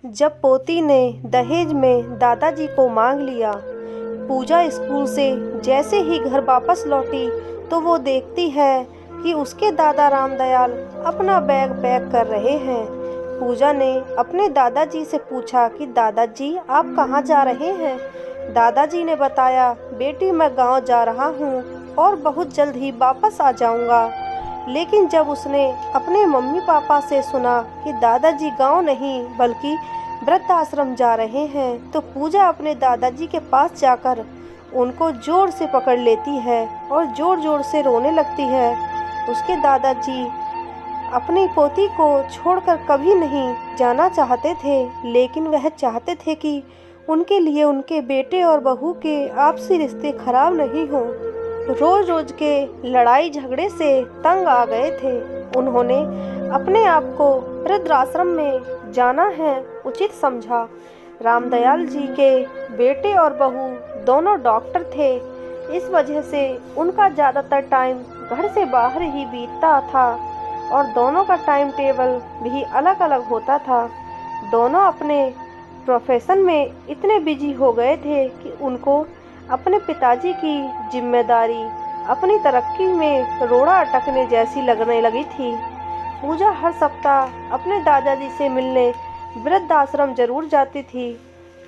जब पोती ने दहेज में दादाजी को मांग लिया। पूजा स्कूल से जैसे ही घर वापस लौटी तो वो देखती है कि उसके दादा रामदयाल अपना बैग पैक कर रहे हैं। पूजा ने अपने दादाजी से पूछा कि दादाजी आप कहाँ जा रहे हैं। दादाजी ने बताया, बेटी मैं गांव जा रहा हूँ और बहुत जल्द ही वापस आ जाऊँगा। लेकिन जब उसने अपने मम्मी पापा से सुना कि दादाजी गांव नहीं बल्कि वृद्धाश्रम जा रहे हैं तो पूजा अपने दादाजी के पास जाकर उनको जोर से पकड़ लेती है और ज़ोर ज़ोर से रोने लगती है। उसके दादाजी अपनी पोती को छोड़कर कभी नहीं जाना चाहते थे, लेकिन वह चाहते थे कि उनके लिए उनके बेटे और बहू के आपसी रिश्ते खराब नहीं हों। रोज रोज के लड़ाई झगड़े से तंग आ गए थे। उन्होंने अपने आप को वृद्धाश्रम में जाना है उचित समझा। रामदयाल जी के बेटे और बहू दोनों डॉक्टर थे। इस वजह से उनका ज़्यादातर टाइम घर से बाहर ही बीतता था और दोनों का टाइम टेबल भी अलग अलग होता था। दोनों अपने प्रोफेशन में इतने बिजी हो गए थे कि उनको अपने पिताजी की जिम्मेदारी अपनी तरक्की में रोड़ा अटकने जैसी लगने लगी थी। पूजा हर सप्ताह अपने दादाजी से मिलने वृद्धाश्रम जरूर जाती थी।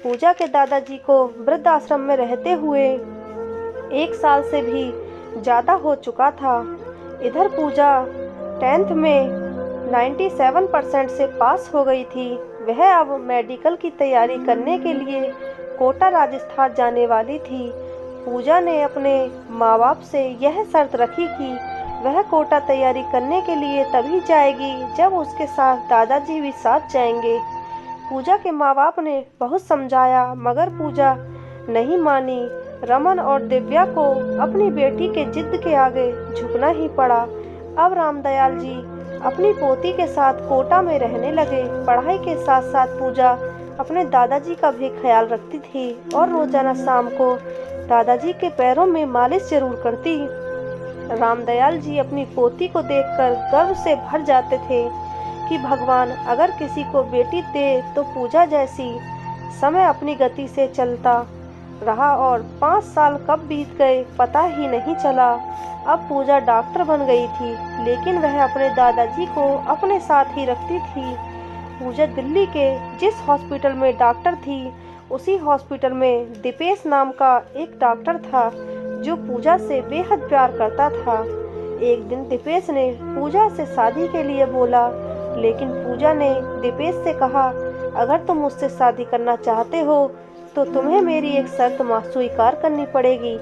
पूजा के दादाजी को वृद्धाश्रम में रहते हुए 1 साल से भी ज़्यादा हो चुका था। इधर पूजा 10th में 97% से पास हो गई थी। वह अब मेडिकल की तैयारी करने के लिए कोटा राजस्थान जाने वाली थी। पूजा ने अपने माँ बाप से यह शर्त रखी कि वह कोटा तैयारी करने के लिए तभी जाएगी जब उसके साथ दादाजी भी साथ जाएंगे। पूजा के माँ बाप ने बहुत समझाया मगर पूजा नहीं मानी। रमन और दिव्या को अपनी बेटी के जिद के आगे झुकना ही पड़ा। अब रामदयाल जी अपनी पोती के साथ कोटा में रहने लगे। पढ़ाई के साथ साथ पूजा अपने दादाजी का भी ख्याल रखती थी और रोजाना शाम को दादाजी के पैरों में मालिश जरूर करती। रामदयाल जी अपनी पोती को देखकर गर्व से भर जाते थे कि भगवान अगर किसी को बेटी दे तो पूजा जैसी। समय अपनी गति से चलता रहा और 5 साल कब बीत गए पता ही नहीं चला। अब पूजा डॉक्टर बन गई थी, लेकिन वह अपने दादाजी को अपने साथ ही रखती थी। पूजा दिल्ली के जिस हॉस्पिटल में डॉक्टर थी उसी हॉस्पिटल में दीपेश नाम का एक डॉक्टर था जो पूजा से बेहद प्यार करता था। एक दिन दीपेश ने पूजा से शादी के लिए बोला, लेकिन पूजा ने दीपेश से कहा, अगर तुम मुझसे शादी करना चाहते हो तो तुम्हें मेरी एक शर्त स्वीकार करनी पड़ेगी।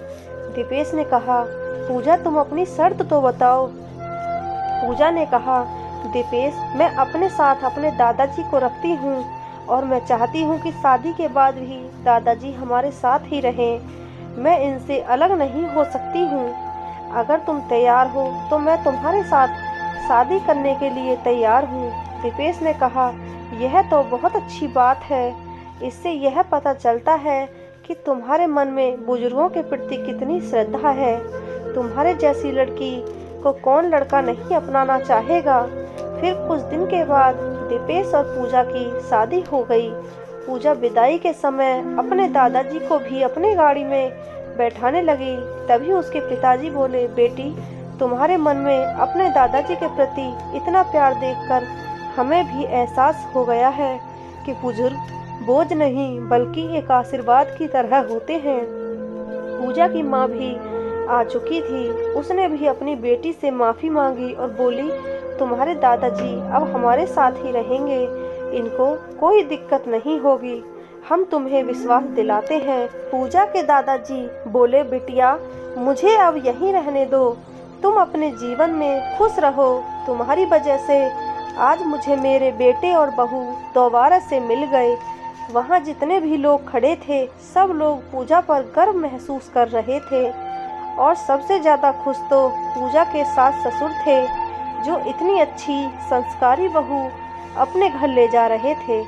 दीपेश ने कहा, पूजा तुम अपनी शर्त तो बताओ। पूजा ने कहा, दीपेश मैं अपने साथ अपने दादाजी को रखती हूँ और मैं चाहती हूँ कि शादी के बाद भी दादाजी हमारे साथ ही रहें। मैं इनसे अलग नहीं हो सकती हूँ। अगर तुम तैयार हो तो मैं तुम्हारे साथ शादी करने के लिए तैयार हूँ। दीपेश ने कहा, यह तो बहुत अच्छी बात है। इससे यह पता चलता है कि तुम्हारे मन में बुजुर्गों के प्रति कितनी श्रद्धा है। तुम्हारे जैसी लड़की को कौन लड़का नहीं अपनाना चाहेगा। फिर कुछ दिन के बाद दीपेश और पूजा की शादी हो गई। पूजा विदाई के समय अपने दादाजी को भी अपनी गाड़ी में बैठाने लगी। तभी उसके पिताजी बोले, बेटी तुम्हारे मन में अपने दादाजी के प्रति इतना प्यार देखकर हमें भी एहसास हो गया है कि बुजुर्ग बोझ नहीं बल्कि एक आशीर्वाद की तरह होते हैं। पूजा की माँ भी आ चुकी थी। उसने भी अपनी बेटी से माफ़ी मांगी और बोली, तुम्हारे दादाजी अब हमारे साथ ही रहेंगे। इनको कोई दिक्कत नहीं होगी, हम तुम्हें विश्वास दिलाते हैं। पूजा के दादाजी बोले, बिटिया मुझे अब यहीं रहने दो। तुम अपने जीवन में खुश रहो। तुम्हारी वजह से आज मुझे मेरे बेटे और बहू दोबारा से मिल गए। वहाँ जितने भी लोग खड़े थे सब लोग पूजा पर गर्व महसूस कर रहे थे और सबसे ज़्यादा खुश तो पूजा के सास ससुर थे जो इतनी अच्छी संस्कारी बहू अपने घर ले जा रहे थे।